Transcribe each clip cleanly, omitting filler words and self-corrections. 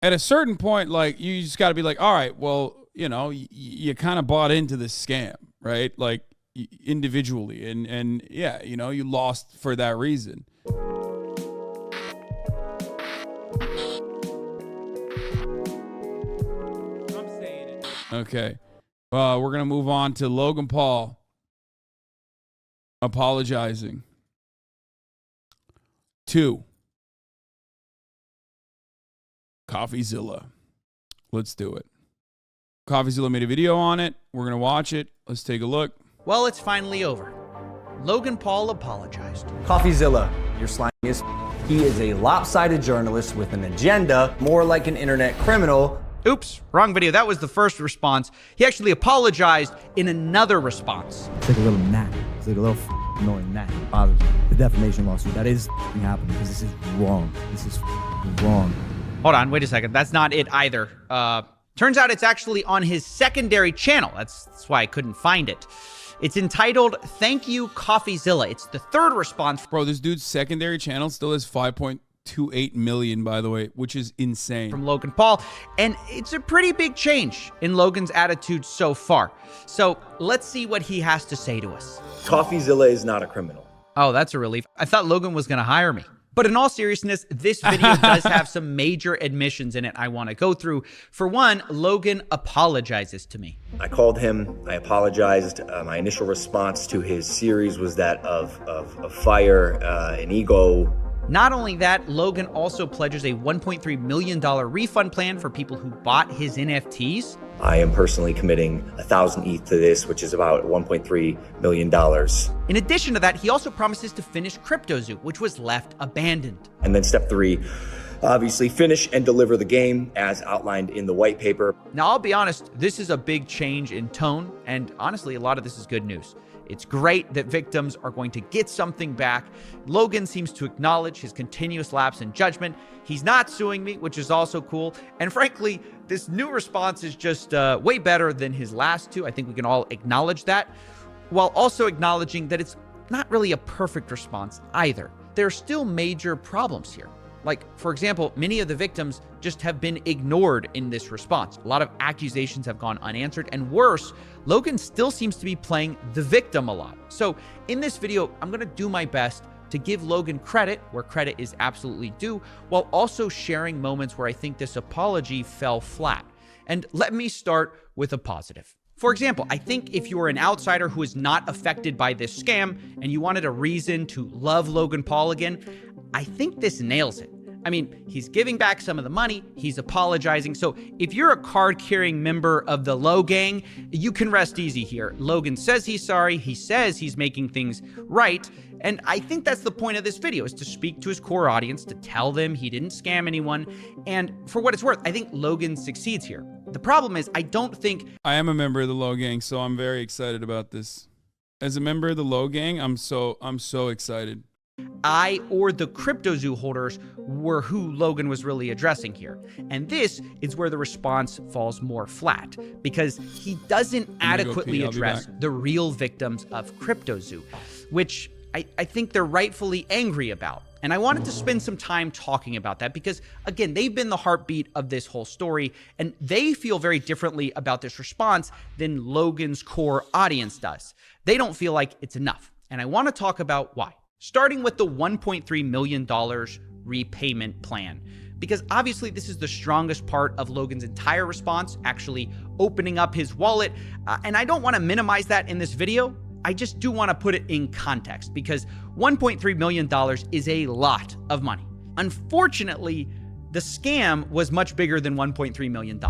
At a certain point, like, you just got to be like, all right, well, you know, you kind of bought into this scam, right? Like, individually, and yeah, you know, you lost for that reason. I'm saying it. Okay. We're going to move on to Logan Paul apologizing. 2. Coffeezilla. Let's do it. Coffeezilla made a video on it. We're going to watch it. Let's take a look. Well, it's finally over. Logan Paul apologized. Coffeezilla, your slang is. He is a lopsided journalist with an agenda, more like an internet criminal. Oops, wrong video. That was the first response. He actually apologized in another response. It's like a little gnat. It's like a little annoying gnat. It bothers me. The defamation lawsuit, that is happening because this is wrong. This is wrong. Hold on, wait a second. That's not it either. Turns out it's actually on his secondary channel. That's why I couldn't find it. It's entitled, Thank You, Coffeezilla. It's the third response. Bro, this dude's secondary channel still has 5.28 million, by the way, which is insane. From Logan Paul. And it's a pretty big change in Logan's attitude so far. So let's see what he has to say to us. Coffeezilla is not a criminal. Oh, that's a relief. I thought Logan was going to hire me. But in all seriousness, this video does have some major admissions in it I want to go through. For one, Logan apologizes to me. I called him. I apologized. My initial response to his series was that of fire and ego. Not only that, Logan also pledges a $1.3 million refund plan for people who bought his NFTs. I am personally committing 1,000 ETH to this, which is about $1.3 million. In addition to that, he also promises to finish CryptoZoo, which was left abandoned. And then step 3, obviously finish and deliver the game as outlined in the white paper. Now, I'll be honest, this is a big change in tone, and honestly, a lot of this is good news. It's great that victims are going to get something back. Logan seems to acknowledge his continuous lapse in judgment. He's not suing me, which is also cool. And frankly, this new response is just way better than his last two. I think we can all acknowledge that, while also acknowledging that it's not really a perfect response either. There are still major problems here. Like, for example, many of the victims just have been ignored in this response. A lot of accusations have gone unanswered, and worse, Logan still seems to be playing the victim a lot. So in this video, I'm going to do my best to give Logan credit where credit is absolutely due, while also sharing moments where I think this apology fell flat. And let me start with a positive. For example, I think if you were an outsider who is not affected by this scam and you wanted a reason to love Logan Paul again, I think this nails it. I mean, he's giving back some of the money, he's apologizing. So if you're a card-carrying member of the Low Gang, you can rest easy here. Logan says he's sorry, he says he's making things right, and I think that's the point of this video, is to speak to his core audience, to tell them he didn't scam anyone, and for what it's worth, I think Logan succeeds here. The problem is, I don't think... I am a member of the Low Gang, so I'm very excited about this. As a member of the Low Gang, I'm so excited. I or the CryptoZoo holders were who Logan was really addressing here. And this is where the response falls more flat, because he doesn't adequately address the real victims of CryptoZoo, which I think they're rightfully angry about. And I wanted to spend some time talking about that because, again, they've been the heartbeat of this whole story, and they feel very differently about this response than Logan's core audience does. They don't feel like it's enough. And I want to talk about why. Starting with the $1.3 million repayment plan, because obviously this is the strongest part of Logan's entire response, actually opening up his wallet. And I don't want to minimize that in this video. I just do want to put it in context, because $1.3 million is a lot of money. Unfortunately, the scam was much bigger than $1.3 million.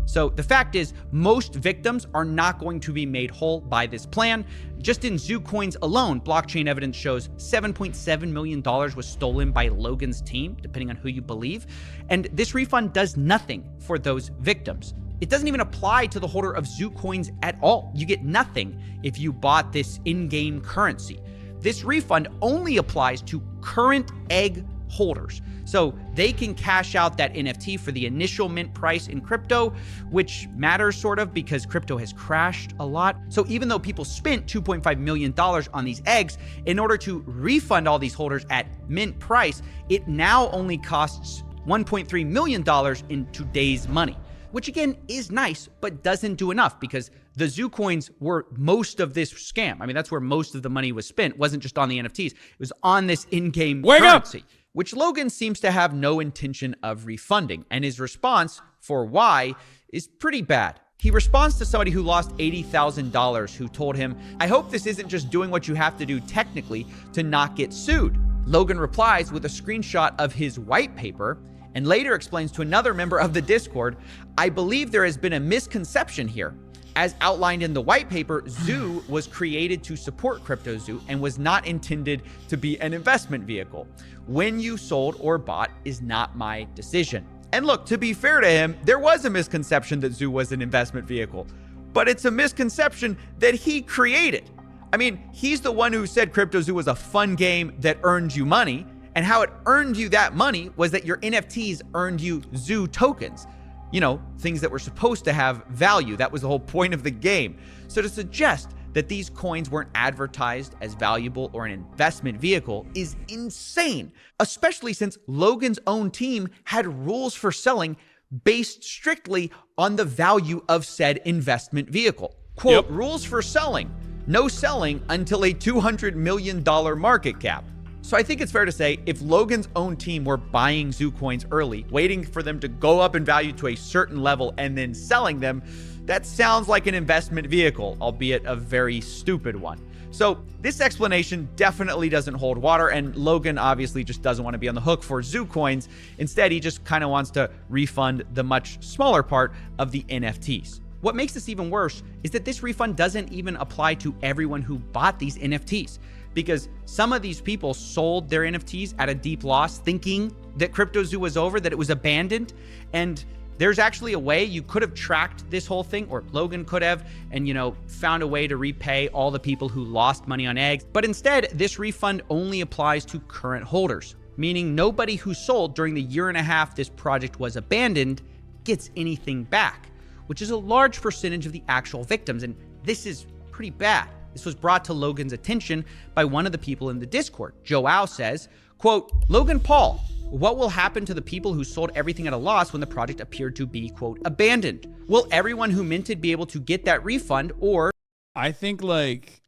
So the fact is, most victims are not going to be made whole by this plan. Just in Zoo coins alone, blockchain evidence shows $7.7 million was stolen by Logan's team, depending on who you believe. And this refund does nothing for those victims. It doesn't even apply to the holder of Zoo coins at all. You get nothing if you bought this in-game currency. This refund only applies to current egg holders. So they can cash out that NFT for the initial mint price in crypto, which matters sort of because crypto has crashed a lot. So even though people spent $2.5 million on these eggs, in order to refund all these holders at mint price, it now only costs $1.3 million in today's money, which again is nice, but doesn't do enough because the Zoo coins were most of this scam. I mean, that's where most of the money was spent. It wasn't just on the NFTs. It was on this in-game currency, which Logan seems to have no intention of refunding. And his response for why is pretty bad. He responds to somebody who lost $80,000 who told him, "I hope this isn't just doing what you have to do technically to not get sued." Logan replies with a screenshot of his white paper and later explains to another member of the Discord, "I believe there has been a misconception here. As outlined in the white paper, Zoo was created to support CryptoZoo and was not intended to be an investment vehicle. When you sold or bought is not my decision." And look, to be fair to him, there was a misconception that Zoo was an investment vehicle, but it's a misconception that he created. I mean, he's the one who said CryptoZoo was a fun game that earned you money, and how it earned you that money was that your NFTs earned you Zoo tokens. You know, things that were supposed to have value. That was the whole point of the game. So to suggest that these coins weren't advertised as valuable or an investment vehicle is insane, especially since Logan's own team had rules for selling based strictly on the value of said investment vehicle. Quote, rules for selling, no selling until a $200 million market cap. So I think it's fair to say if Logan's own team were buying Zoo coins early, waiting for them to go up in value to a certain level and then selling them, that sounds like an investment vehicle, albeit a very stupid one. So this explanation definitely doesn't hold water, and Logan obviously just doesn't want to be on the hook for Zoo coins. Instead, he just kind of wants to refund the much smaller part of the NFTs. What makes this even worse is that this refund doesn't even apply to everyone who bought these NFTs, because some of these people sold their NFTs at a deep loss thinking that CryptoZoo was over, that it was abandoned. And there's actually a way you could have tracked this whole thing, or Logan could have, and, you know, found a way to repay all the people who lost money on eggs. But instead, this refund only applies to current holders, meaning nobody who sold during the year and a half this project was abandoned gets anything back, which is a large percentage of the actual victims. And this is pretty bad. This was brought to Logan's attention by one of the people in the Discord. Joao says, quote, "Logan Paul, what will happen to the people who sold everything at a loss when the project appeared to be, quote, abandoned? Will everyone who minted be able to get that refund, or..." I think, like,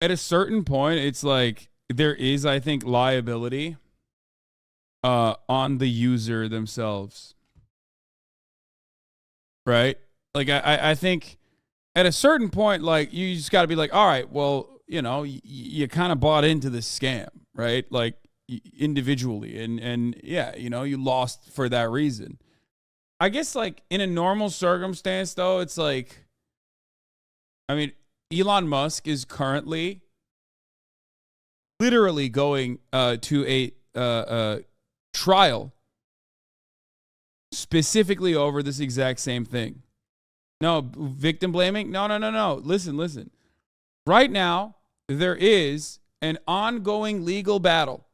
at a certain point, it's like there is, I think, liability on the user themselves. Right? Like, I think at a certain point, like, you just got to be like, all right, well, you know, you kind of bought into this scam, right? Like, individually, and yeah, you know, you lost for that reason. I guess, like, in a normal circumstance, though, it's like, I mean, Elon Musk is currently literally going to a trial specifically over this exact same thing. No, victim blaming? No. Listen. Right now, there is an ongoing legal battle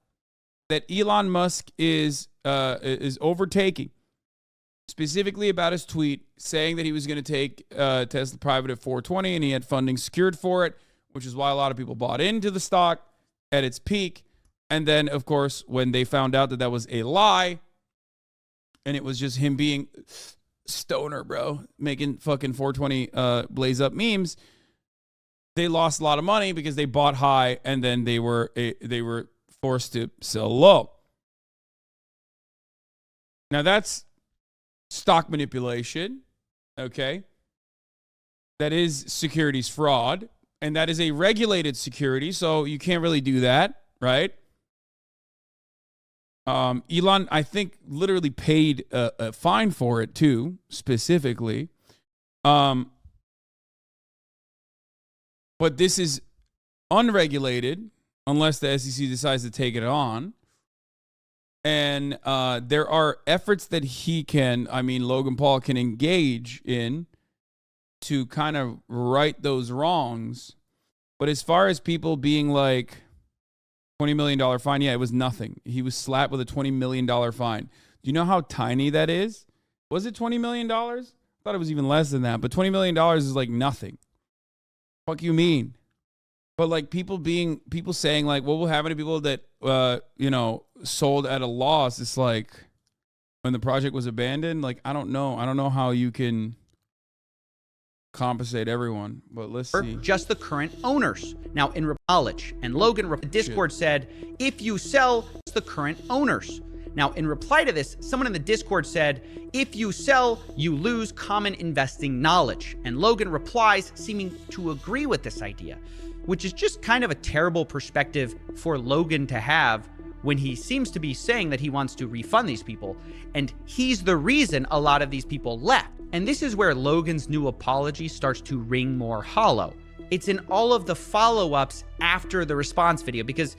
that Elon Musk is overtaking, specifically about his tweet saying that he was going to take Tesla private at 420 and he had funding secured for it, which is why a lot of people bought into the stock at its peak. And then, of course, when they found out that that was a lie and it was just him being stoner, bro, making fucking 420 blaze up memes, they lost a lot of money because they bought high and then they were forced to sell low. Now that's stock manipulation, okay? That is securities fraud, and that is a regulated security, so you can't really do that, right? Elon, I think, literally paid a fine for it too, specifically. But this is unregulated unless the SEC decides to take it on. And there are efforts that Logan Paul can engage in to kind of right those wrongs. But as far as people being like, $20 million fine, yeah, it was nothing. He was slapped with a $20 million fine. Do you know how tiny that is? Was it $20 million? I thought it was even less than that. But $20 million is like nothing. Fuck you mean? But like people saying like, what will happen to people that, sold at a loss? It's like, when the project was abandoned. Like, I don't know how you can compensate everyone, but let's see. Just the current owners. Now, in knowledge, and Logan, Discord said, if you sell, it's the current owners. Now, in reply to this, someone in the Discord said, if you sell, you lose common investing knowledge. And Logan replies, seeming to agree with this idea, which is just kind of a terrible perspective for Logan to have when he seems to be saying that he wants to refund these people. And he's the reason a lot of these people left. And this is where Logan's new apology starts to ring more hollow. It's in all of the follow-ups after the response video, because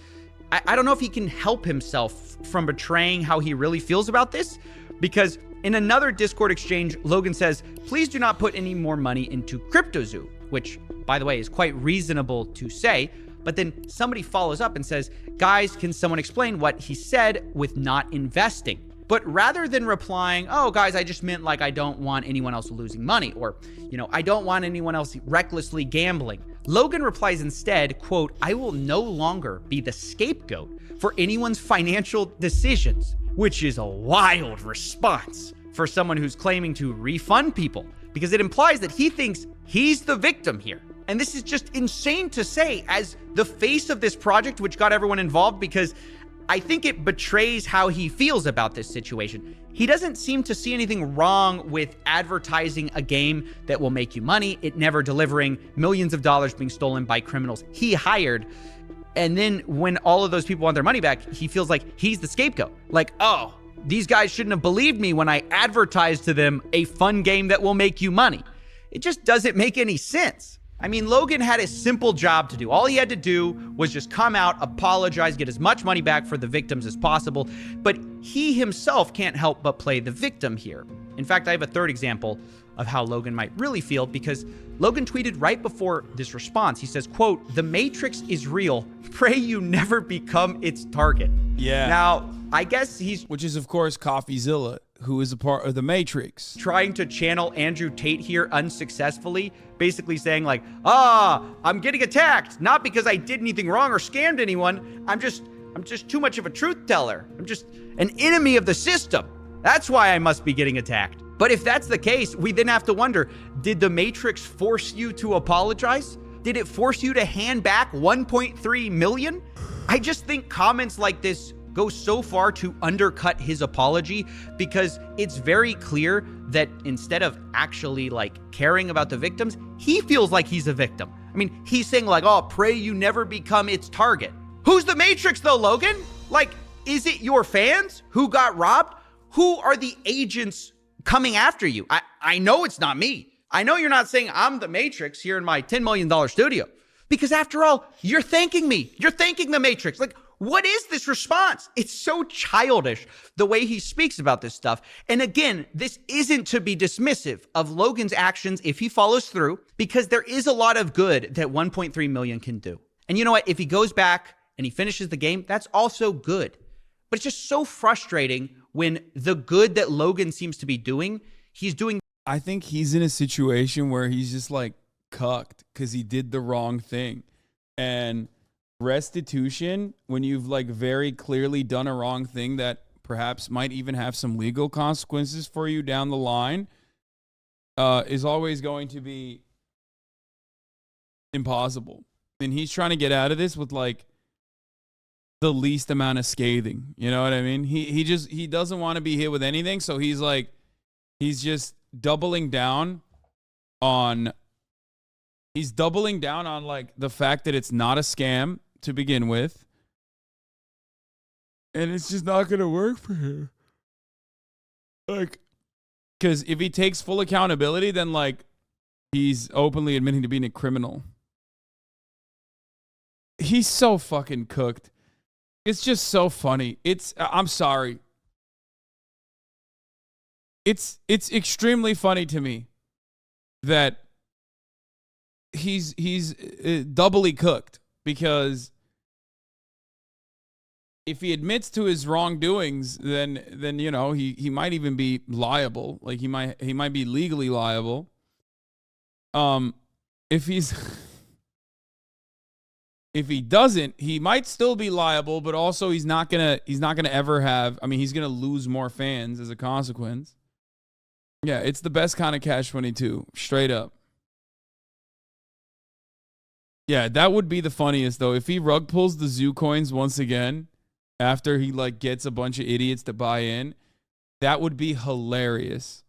I don't know if he can help himself from betraying how he really feels about this, because in another Discord exchange, Logan says, please do not put any more money into CryptoZoo, which, by the way, is quite reasonable to say. But then somebody follows up and says, guys, can someone explain what he said with not investing? But rather than replying, oh, guys, I just meant like I don't want anyone else losing money, or, I don't want anyone else recklessly gambling, Logan replies instead, quote, I will no longer be the scapegoat for anyone's financial decisions, which is a wild response for someone who's claiming to refund people, because it implies that he thinks he's the victim here. And this is just insane to say as the face of this project, which got everyone involved, because I think it betrays how he feels about this situation. He doesn't seem to see anything wrong with advertising a game that will make you money, it never delivering, millions of dollars being stolen by criminals he hired. And then when all of those people want their money back, he feels like he's the scapegoat. Like, oh, these guys shouldn't have believed me when I advertised to them a fun game that will make you money. It just doesn't make any sense. I mean, Logan had a simple job to do. All he had to do was just come out, apologize, get as much money back for the victims as possible. But he himself can't help but play the victim here. In fact, I have a third example of how Logan might really feel, because Logan tweeted right before this response. He says, quote, the Matrix is real. Pray you never become its target. Yeah. Now, I guess which is, of course, Coffeezilla, who is a part of the Matrix, trying to channel Andrew Tate here unsuccessfully, basically saying like, I'm getting attacked, not because I did anything wrong or scammed anyone. I'm just too much of a truth teller. I'm just an enemy of the system. That's why I must be getting attacked. But if that's the case, we then have to wonder, did the Matrix force you to apologize? Did it force you to hand back 1.3 million? I just think comments like this go so far to undercut his apology, because it's very clear that instead of actually like caring about the victims, he feels like he's a victim. I mean, he's saying like, oh, pray you never become its target. Who's the Matrix though, Logan? Like, is it your fans who got robbed? Who are the agents coming after you? I know it's not me. I know you're not saying I'm the Matrix here in my $10 million studio, because after all, you're thanking me. You're thanking the Matrix. Like, what is this response? It's so childish the way he speaks about this stuff. And again, this isn't to be dismissive of Logan's actions if he follows through, because there is a lot of good that 1.3 million can do. And you know what? If he goes back and he finishes the game, that's also good. But it's just so frustrating when the good that Logan seems to be doing, he's doing. I think he's in a situation where he's just like cucked because he did the wrong thing. And restitution, when you've like very clearly done a wrong thing that perhaps might even have some legal consequences for you down the line, is always going to be impossible. And he's trying to get out of this with like the least amount of scathing. You know what I mean? He doesn't want to be hit with anything. So he's just doubling down on like the fact that it's not a scam to begin with. And it's just not going to work for him. Like, because if he takes full accountability, then like he's openly admitting to being a criminal. He's so fucking cooked. It's just so funny. I'm sorry. It's extremely funny to me that he's doubly cooked, because if he admits to his wrongdoings, then you know he might even be liable. Like he might be legally liable. If he's If he doesn't, he might still be liable, but also he's not gonna ever have. I mean, he's gonna lose more fans as a consequence. Yeah, it's the best kind of catch-22, straight up. Yeah, that would be the funniest though. If he rug pulls the Zoo coins once again after he like gets a bunch of idiots to buy in, that would be hilarious.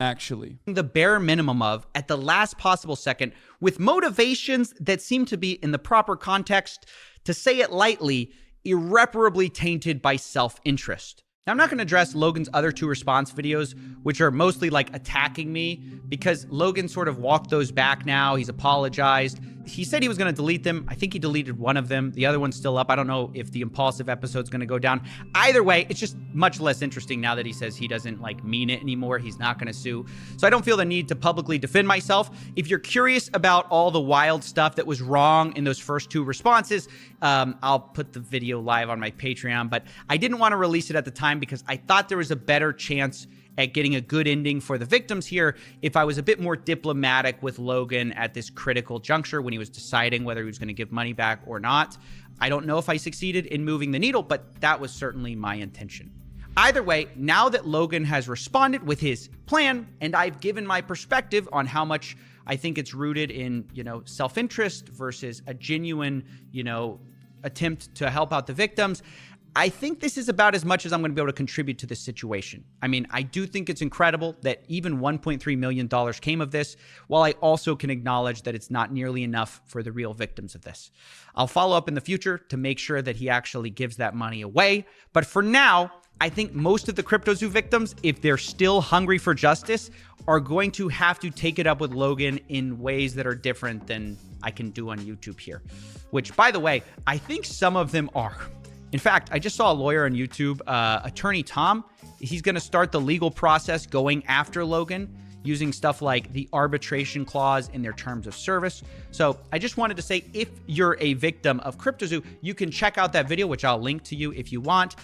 Actually, the bare minimum of at the last possible second with motivations that seem to be in the proper context, to say it lightly, irreparably tainted by self-interest. Now, I'm not going to address Logan's other 2 response videos, which are mostly like attacking me, because Logan sort of walked those back now. He's apologized. He said he was going to delete them. I think he deleted one of them. The other one's still up. I don't know if the impulsive episode's going to go down. Either way, it's just much less interesting now that he says he doesn't like mean it anymore. He's not going to sue. So I don't feel the need to publicly defend myself. If you're curious about all the wild stuff that was wrong in those first 2 responses, I'll put the video live on my Patreon, but I didn't want to release it at the time because I thought there was a better chance at getting a good ending for the victims here if I was a bit more diplomatic with Logan at this critical juncture when he was deciding whether he was going to give money back or not. I don't know if I succeeded in moving the needle, but that was certainly my intention. Either way, now that Logan has responded with his plan and I've given my perspective on how much I think it's rooted in, self-interest versus a genuine, attempt to help out the victims, I think this is about as much as I'm going to be able to contribute to this situation. I mean, I do think it's incredible that even $1.3 million came of this, while I also can acknowledge that it's not nearly enough for the real victims of this. I'll follow up in the future to make sure that he actually gives that money away. But for now, I think most of the CryptoZoo victims, if they're still hungry for justice, are going to have to take it up with Logan in ways that are different than I can do on YouTube here. Which, by the way, I think some of them are. In fact, I just saw a lawyer on YouTube, Attorney Tom. He's going to start the legal process going after Logan using stuff like the arbitration clause in their terms of service. So I just wanted to say, if you're a victim of CryptoZoo, you can check out that video, which I'll link to you if you want,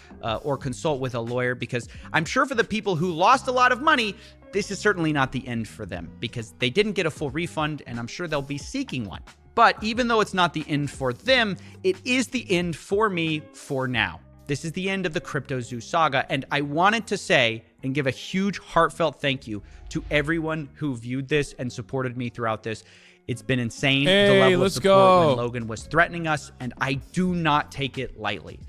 or consult with a lawyer, because I'm sure for the people who lost a lot of money, this is certainly not the end for them because they didn't get a full refund, and I'm sure they'll be seeking one. But even though it's not the end for them, it is the end for me for now. This is the end of the CryptoZoo saga, and I wanted to say and give a huge heartfelt thank you to everyone who viewed this and supported me throughout this. It's been insane, the level of support when Logan was threatening us, and I do not take it lightly.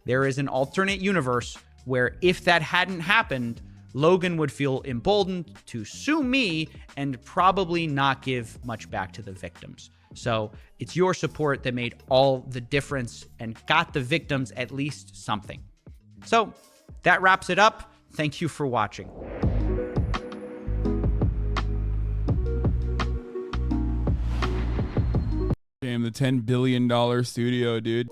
There is an alternate universe where if that hadn't happened, Logan would feel emboldened to sue me and probably not give much back to the victims. So it's your support that made all the difference and got the victims at least something. So that wraps it up. Thank you for watching. Damn, the $10 billion studio, dude.